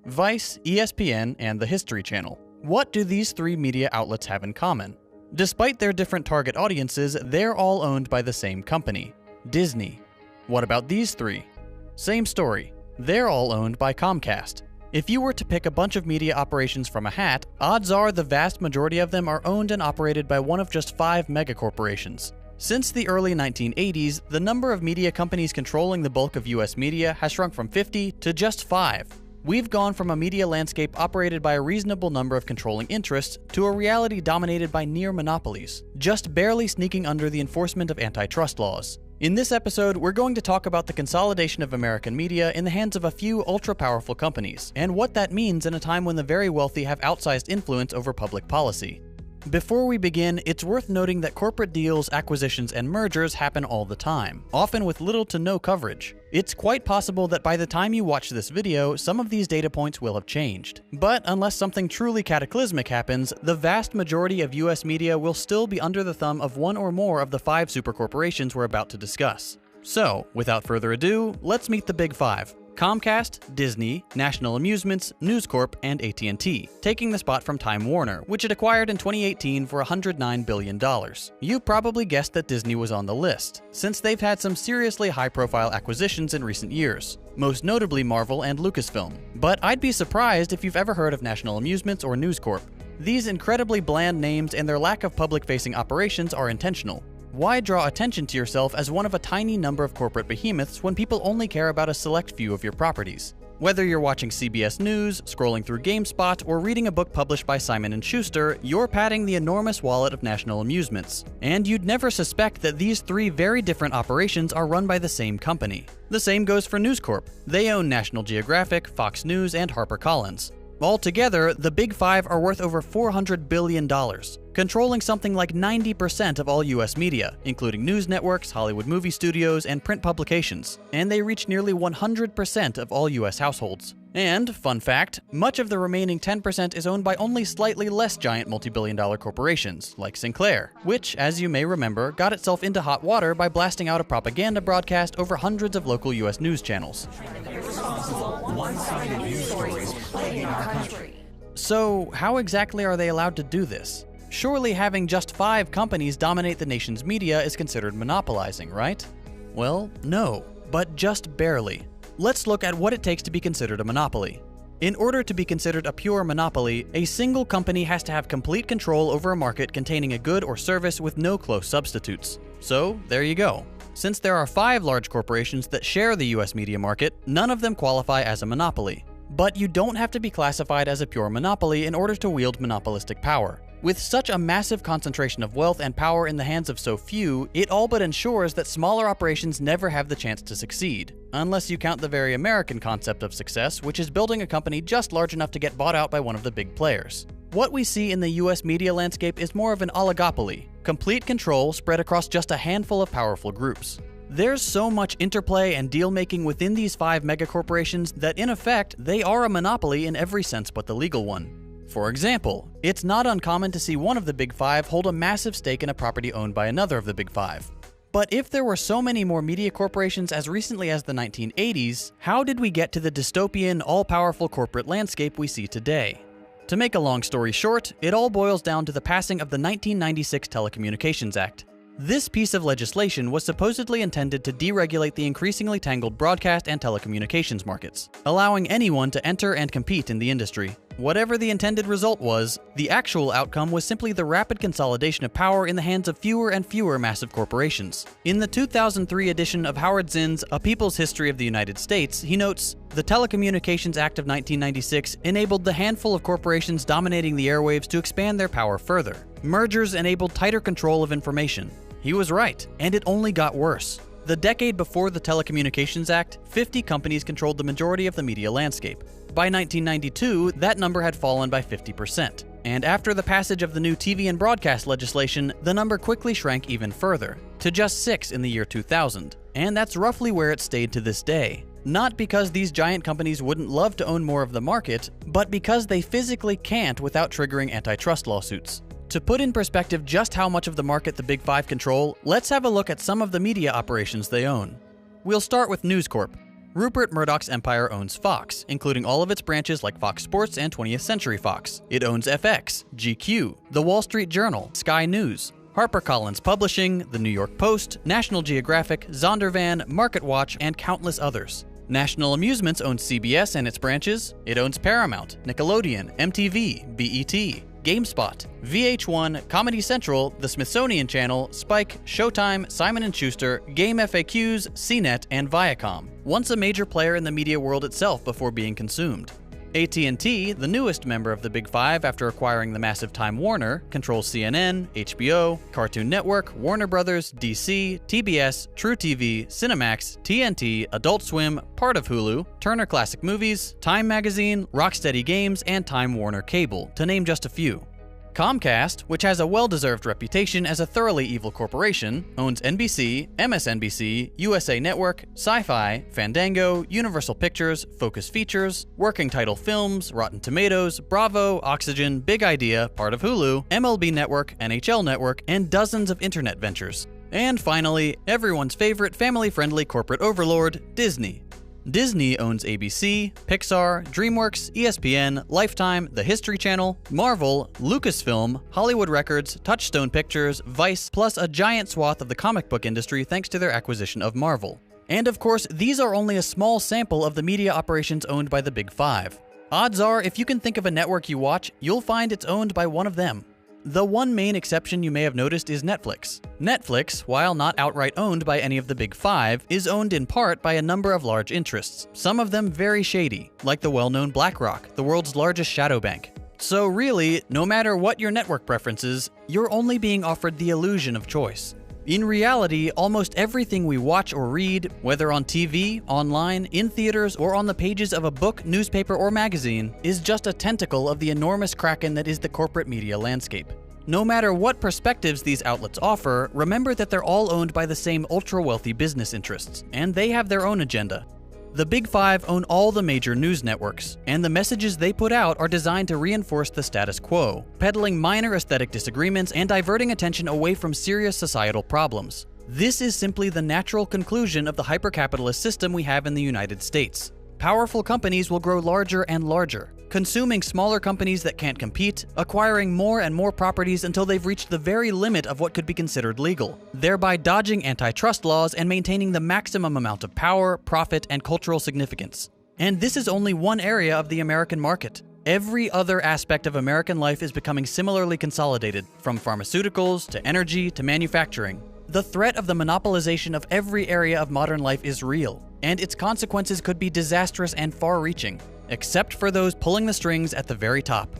Vice, ESPN, and the History Channel. What do these three media outlets have in common? Despite their different target audiences, they're all owned by the same company, Disney. What about these three? Same story. They're all owned by Comcast. If you were to pick a bunch of media operations from a hat, odds are the vast majority of them are owned and operated by one of just 5 megacorporations. Since the early 1980s, the number of media companies controlling the bulk of US media has shrunk from 50 to just 5. We've gone from a media landscape operated by a reasonable number of controlling interests to a reality dominated by near monopolies, just barely sneaking under the enforcement of antitrust laws. In this episode, we're going to talk about the consolidation of American media in the hands of a few ultra-powerful companies, and what that means in a time when the very wealthy have outsized influence over public policy. Before we begin, it's worth noting that corporate deals, acquisitions, and mergers happen all the time, often with little to no coverage. It's quite possible that by the time you watch this video, some of these data points will have changed. But unless something truly cataclysmic happens, the vast majority of US media will still be under the thumb of one or more of the 5 supercorporations we're about to discuss. So, without further ado, let's meet the Big 5. Comcast, Disney, National Amusements, News Corp, and AT&T, taking the spot from Time Warner, which it acquired in 2018 for $109 billion. You probably guessed that Disney was on the list, since they've had some seriously high-profile acquisitions in recent years, most notably Marvel and Lucasfilm. But I'd be surprised if you've ever heard of National Amusements or News Corp. These incredibly bland names and their lack of public-facing operations are intentional. Why draw attention to yourself as one of a tiny number of corporate behemoths when people only care about a select few of your properties? Whether you're watching CBS News, scrolling through GameSpot, or reading a book published by Simon & Schuster, you're padding the enormous wallet of National Amusements. And you'd never suspect that these 3 very different operations are run by the same company. The same goes for News Corp. They own National Geographic, Fox News, and HarperCollins. Altogether, the Big 5 are worth over $400 billion, controlling something like 90% of all US media, including news networks, Hollywood movie studios, and print publications, and they reach nearly 100% of all US households. And, fun fact, much of the remaining 10% is owned by only slightly less giant multi-billion-dollar corporations, like Sinclair, which, as you may remember, got itself into hot water by blasting out a propaganda broadcast over hundreds of local US news channels. One-sided news stories plaguing our country. So, how exactly are they allowed to do this? Surely having just 5 companies dominate the nation's media is considered monopolizing, right? Well, no, but just barely. Let's look at what it takes to be considered a monopoly. In order to be considered a pure monopoly, a single company has to have complete control over a market containing a good or service with no close substitutes. So, there you go. Since there are 5 large corporations that share the US media market, none of them qualify as a monopoly. But you don't have to be classified as a pure monopoly in order to wield monopolistic power. With such a massive concentration of wealth and power in the hands of so few, it all but ensures that smaller operations never have the chance to succeed. Unless you count the very American concept of success, which is building a company just large enough to get bought out by one of the big players. What we see in the US media landscape is more of an oligopoly, complete control spread across just a handful of powerful groups. There's so much interplay and deal-making within these 5 megacorporations that in effect, they are a monopoly in every sense but the legal one. For example, it's not uncommon to see one of the Big 5 hold a massive stake in a property owned by another of the Big 5. But if there were so many more media corporations as recently as the 1980s, how did we get to the dystopian, all-powerful corporate landscape we see today? To make a long story short, it all boils down to the passing of the 1996 Telecommunications Act. This piece of legislation was supposedly intended to deregulate the increasingly tangled broadcast and telecommunications markets, allowing anyone to enter and compete in the industry. Whatever the intended result was, the actual outcome was simply the rapid consolidation of power in the hands of fewer and fewer massive corporations. In the 2003 edition of Howard Zinn's A People's History of the United States, he notes, "The Telecommunications Act of 1996 enabled the handful of corporations dominating the airwaves to expand their power further. Mergers enabled tighter control of information." He was right, and it only got worse. The decade before the Telecommunications Act, 50 companies controlled the majority of the media landscape. By 1992, that number had fallen by 50%. And after the passage of the new TV and broadcast legislation, the number quickly shrank even further, to just 6 in the year 2000. And that's roughly where it stayed to this day. Not because these giant companies wouldn't love to own more of the market, but because they physically can't without triggering antitrust lawsuits. To put in perspective just how much of the market the Big 5 control, let's have a look at some of the media operations they own. We'll start with News Corp. Rupert Murdoch's empire owns Fox, including all of its branches like Fox Sports and 20th Century Fox. It owns FX, GQ, The Wall Street Journal, Sky News, HarperCollins Publishing, The New York Post, National Geographic, Zondervan, MarketWatch, and countless others. National Amusements owns CBS and its branches. It owns Paramount, Nickelodeon, MTV, BET, GameSpot, VH1, Comedy Central, The Smithsonian Channel, Spike, Showtime, Simon & Schuster, Game FAQs, CNET, and Viacom, once a major player in the media world itself before being consumed. AT&T, the newest member of the Big Five after acquiring the massive Time Warner, controls CNN, HBO, Cartoon Network, Warner Brothers, DC, TBS, truTV, Cinemax, TNT, Adult Swim, part of Hulu, Turner Classic Movies, Time Magazine, Rocksteady Games, and Time Warner Cable, to name just a few. Comcast, which has a well-deserved reputation as a thoroughly evil corporation, owns NBC, MSNBC, USA Network, Sci-Fi, Fandango, Universal Pictures, Focus Features, Working Title Films, Rotten Tomatoes, Bravo, Oxygen, Big Idea, part of Hulu, MLB Network, NHL Network, and dozens of internet ventures. And finally, everyone's favorite family-friendly corporate overlord, Disney. Disney owns ABC, Pixar, DreamWorks, ESPN, Lifetime, The History Channel, Marvel, Lucasfilm, Hollywood Records, Touchstone Pictures, Vice, plus a giant swath of the comic book industry thanks to their acquisition of Marvel. And of course, these are only a small sample of the media operations owned by the Big Five. Odds are, if you can think of a network you watch, you'll find it's owned by one of them. The one main exception you may have noticed is Netflix. Netflix, while not outright owned by any of the Big Five, is owned in part by a number of large interests, some of them very shady, like the well-known BlackRock, the world's largest shadow bank. So really, no matter what your network preferences, you're only being offered the illusion of choice. In reality, almost everything we watch or read, whether on TV, online, in theaters, or on the pages of a book, newspaper, or magazine, is just a tentacle of the enormous kraken that is the corporate media landscape. No matter what perspectives these outlets offer, remember that they're all owned by the same ultra-wealthy business interests, and they have their own agenda. The Big Five own all the major news networks, and the messages they put out are designed to reinforce the status quo, peddling minor aesthetic disagreements and diverting attention away from serious societal problems. This is simply the natural conclusion of the hyper-capitalist system we have in the United States. Powerful companies will grow larger and larger, consuming smaller companies that can't compete, acquiring more and more properties until they've reached the very limit of what could be considered legal, thereby dodging antitrust laws and maintaining the maximum amount of power, profit, and cultural significance. And this is only one area of the American market. Every other aspect of American life is becoming similarly consolidated, from pharmaceuticals to energy to manufacturing. The threat of the monopolization of every area of modern life is real, and its consequences could be disastrous and far-reaching, except for those pulling the strings at the very top.